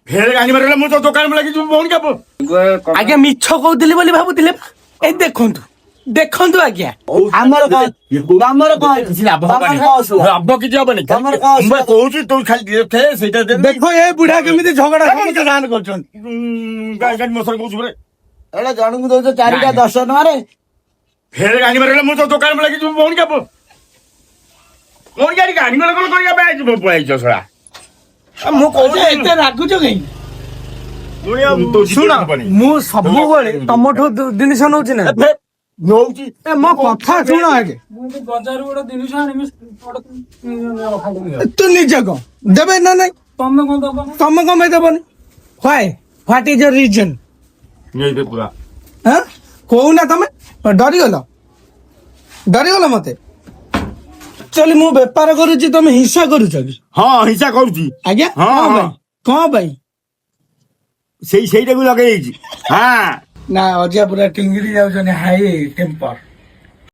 ଫେରେ ଗାଡି ମାରିଲା ମୁଁ ତ ଦୋକାନ ଲାଗି ଯିବୁ ଭଉଣୀ କାପ ଆଜ୍ଞା ମିଛ କହୁଥିଲି ବୋଲି ଭାବୁଥିଲେ ଏଇ ଦେଖନ୍ତୁ ଦେଖନ୍ତୁ ଆଜ୍ଞା ଆମର କଣ କିଛି ଲାଭ ହବନି ତମର କଣ ଅସୁବିଧା? ଲାଭ କିଛି ହବନି ତମର କଣ ମୁଁ ଅସୁବିଧା? କହୁଛି ତୁ ଖାଲି ଦେ ସେଇଟା ଦେ ଦେଖ ଏ ବୁଢା କେମିତି ଝଗଡା ସମସ୍ତେ ଗାନ କରୁଛନ୍ତି। ଗାଡି ମଶର କହୁଛୁ ପରେ ଏଇଟା ଜଣଙ୍କୁ ଦଉଛ 4ଟା ନାଇଁ। 10 ଟଙ୍କାରେ। ଫେରେ ଗାଡି ମାରିଲା ମୁଁ ତ ଦୋକାନ ଲାଗି ଯିବୁ ଭଉଣୀ କାପ ଭଉଣୀ ଗାଡି ଗାଡି ମାର କଣ କରିବା ପାଇଁ ଯିବ ପଳେଇଛ ଶଳା ମୁଁ କହୁଛି ଏତେ ରାଗୁଛ କାହିଁକି? ଶୁଣ ମୁଁ ସବୁବେଳେ ତମଠୁ ଜିନିଷ ନଉଛି ନା ନଉଛି ଏ ମୋ କଥା ଶୁଣ ଆଗେ ବଜାରରୁ ଗୋଟେ ଜିନିଷ ଆଣିବି ତୁ ନିଜେ କହ ଦେବେ ନା ନାଇଁ ତମେ କଣ ଦବ? ତମେ କଣ ପାଇଁ ଦେବନି ହ୍ୱାଟ ଇଜ ୟୋର ରିଜନ ପୁରା କହୁନା ତମେ ଡରିଗଲ ମତେ ଆକ୍ଚୁଆଲି ମୁଁ ବେପାର କରୁଛି ତମେ ହିଂସା କରୁଛ କି? ହଁ ହିଂସା କରୁଛି ଆଜ୍ଞା ହଁ, କଣ ହଁ। ପାଇଁ କଣ ପାଇଁ ସେଇଟାକୁ ଲଗେଇ ଦେଇଛି ହଁ ନା ଅଜା ପୁରା ଟିଙ୍ଗିରି ଯାଉଛନ୍ତି ହାଇ ଟେମ୍ପର